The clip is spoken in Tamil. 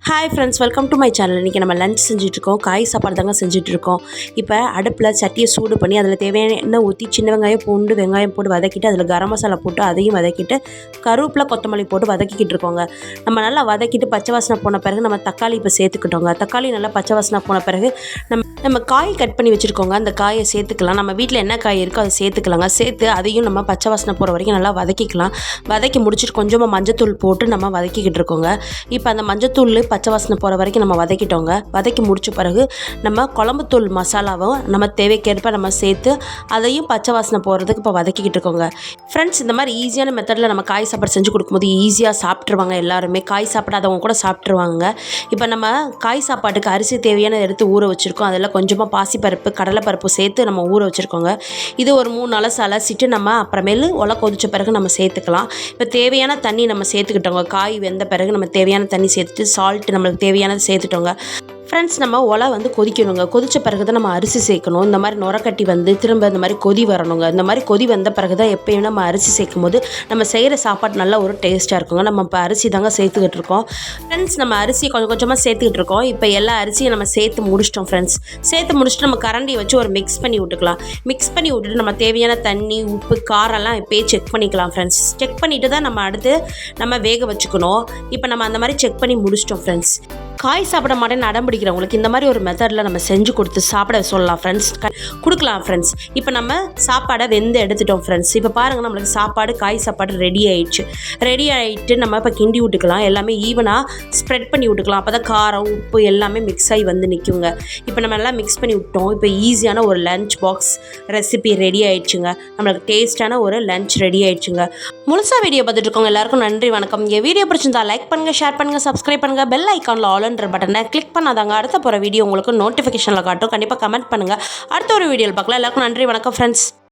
Hi friends, welcome to my channel. இன்றைக்கி நம்ம லஞ்ச் செஞ்சுட்ருக்கோம். காய் சாப்பாடு தாங்க செஞ்சுட்ருக்கோம். இப்போ அடுப்பில் சட்டியை சூடு பண்ணி அதில் தேவையான எண்ணெய் ஊற்றி சின்ன வெங்காயம் பூண்டு வெங்காயம் போட்டு வதக்கிட்டு அதில் கரம் மசாலா போட்டு அதையும் வதக்கிட்டு கருவேப்பிலை கொத்தமல்லி போட்டு வதக்கிக்கிட்டு இருக்கோங்க. நம்ம நல்லா வதக்கிட்டு பச்சை வாசனை போன பிறகு நம்ம தக்காளி இப்போ சேர்த்துக்கிட்டோங்க. தக்காளி நல்லா பச்சை வாசனை போன பிறகு நம்ம காய் கட் பண்ணி வச்சுருக்கோங்க. அந்த காயை சேர்த்துக்கலாம். நம்ம வீட்டில் என்ன காய் இருக்கோ அதை சேர்த்துக்கலாங்க. சேர்த்து அதையும் நம்ம பச்சை வாசனை போகிற வரைக்கும் நல்லா வதக்கிக்கலாம். வதக்கி முடிச்சுட்டு கொஞ்சமாக மஞ்சத்தூள் போட்டு நம்ம வதக்கிக்கிட்டு இருக்கோங்க. இப்போ அந்த மஞ்சத்தூள் பச்சை வாசனை போகிற வரைக்கும் நம்ம வதக்கிட்டோங்க. வதக்கி முடிச்ச பிறகு நம்ம குழம்புத்தூள் மசாலாவும் நம்ம தேவைக்கேற்ப நம்ம சேர்த்து அதையும் பச்சை வாசனை போகிறதுக்கு இப்போ வதக்கிக்கிட்டு இருக்கோங்க. ஃப்ரெண்ட்ஸ், இந்த மாதிரி ஈஸியான மெத்தடில் நம்ம காய் சாப்பாடு செஞ்சு கொடுக்கும்போது ஈஸியாக சாப்பிட்ருவாங்க. எல்லாருமே காய் சாப்பிடாதவங்க கூட சாப்பிட்ருவாங்க. இப்போ நம்ம காய் சாப்பாட்டுக்கு அரிசி தேவையான எடுத்து ஊற வச்சுருக்கோம். அதில் கொஞ்சமாக பாசிப்பருப்பு கடலைப்பருப்பு சேர்த்து நம்ம ஊற வச்சுருக்கோங்க. இது ஒரு 3 நாள் அலசிட்டு நம்ம அப்புறமேலு ஒலை கொதிச்ச பிறகு நம்ம சேர்த்துக்கலாம். இப்போ தேவையான தண்ணி நம்ம சேர்த்துக்கிட்டோங்க. காய் வெந்த பிறகு நம்ம தேவையான தண்ணி சேர்த்துட்டு சால்ட் நம்மளுக்கு தேவையானது சேர்த்துட்டோங்க. ஃப்ரெண்ட்ஸ், நம்ம ஒலை கொதிக்கணுங்க. கொதித்த பிறகு தான் நம்ம அரிசி சேர்க்கணும். இந்த மாதிரி நுரக்கட்டி திரும்ப இந்த மாதிரி கொதி வரணுங்க. இந்த மாதிரி கொதி வந்த பிறகு தான் எப்பயும் நம்ம அரிசி சேர்க்கும் போது நம்ம செய்கிற சாப்பாடு நல்லா ஒரு டேஸ்ட்டாக இருக்குங்க. நம்ம இப்போ அரிசி தாங்க சேர்த்துக்கிட்டு இருக்கோம். ஃப்ரெண்ட்ஸ், நம்ம அரிசி கொஞ்சம் கொஞ்சமாக சேர்த்துக்கிட்டு இருக்கோம். இப்போ எல்லா அரிசியும் நம்ம சேர்த்து முடிச்சிட்டோம். ஃப்ரெண்ட்ஸ், சேர்த்து முடிச்சுட்டு நம்ம கரண்டியை வச்சு ஒரு மிக்ஸ் பண்ணி விட்டுக்கலாம். மிக்ஸ் பண்ணி விட்டுட்டு நம்ம தேவையான தண்ணி உப்பு காரெல்லாம் இப்போயே செக் பண்ணிக்கலாம். ஃப்ரெண்ட்ஸ், செக் பண்ணிவிட்டு தான் நம்ம அடுத்து நம்ம வேக வச்சுக்கணும். இப்போ நம்ம அந்த மாதிரி செக் பண்ணி முடிச்சிட்டோம். ஃப்ரெண்ட்ஸ், காய் சாப்பிட மாட்டேன்னு அடம் பிடிக்கிறவங்களுக்கு இந்த மாதிரி ஒரு மெத்தடில் நம்ம செஞ்சு கொடுத்து சாப்பிட சொல்லலாம். ஃப்ரெண்ட்ஸ், கொடுக்கலாம். ஃப்ரெண்ட்ஸ், இப்போ நம்ம சாப்பாடை வெந்து எடுத்துட்டோம். ஃப்ரெண்ட்ஸ், இப்போ பாருங்கள், நம்மளுக்கு சாப்பாடு காய் சாப்பாடு ரெடி ஆகிடுச்சு. ரெடி ஆகிட்டு நம்ம இப்போ கிண்டி விட்டுக்கலாம். எல்லாமே ஈவனாக ஸ்ப்ரெட் பண்ணி விட்டுக்கலாம். அப்போ தான் காரம் உப்பு எல்லாமே மிக்ஸ் ஆகி வந்து நிற்குங்க. இப்போ நம்ம எல்லாம் மிக்ஸ் பண்ணி விட்டோம். இப்போ ஈஸியான ஒரு லஞ்ச் பாக்ஸ் ரெசிபி ரெடி ஆகிடுச்சுங்க. நம்மளுக்கு டேஸ்ட்டான ஒரு லஞ்ச் ரெடி ஆகிடுச்சுங்க. முழுசாக வீடியோ பார்த்துட்டு இருக்கோங்க. எல்லாருக்கும் நன்றி, வணக்கம். இங்கே வீடியோ பிடிச்சிருந்தா லைக் பண்ணுங்கள், ஷேர் பண்ணுங்கள், சப்ஸ்கிரைப் பண்ணுங்கள். பெல் ஐக்கானில் ஆல் பட்டனை கிளிக் பண்ணாதாங்க அடுத்த போகிற வீடியோ உங்களுக்கு நோட்டிஃபிகேஷனில் காட்டும். கண்டிப்பாக கமெண்ட் பண்ணுங்கள். அடுத்த ஒரு வீடியோவில் பார்க்கலாம். எல்லாருக்கும் நன்றி, வணக்கம் ஃப்ரெண்ட்ஸ்.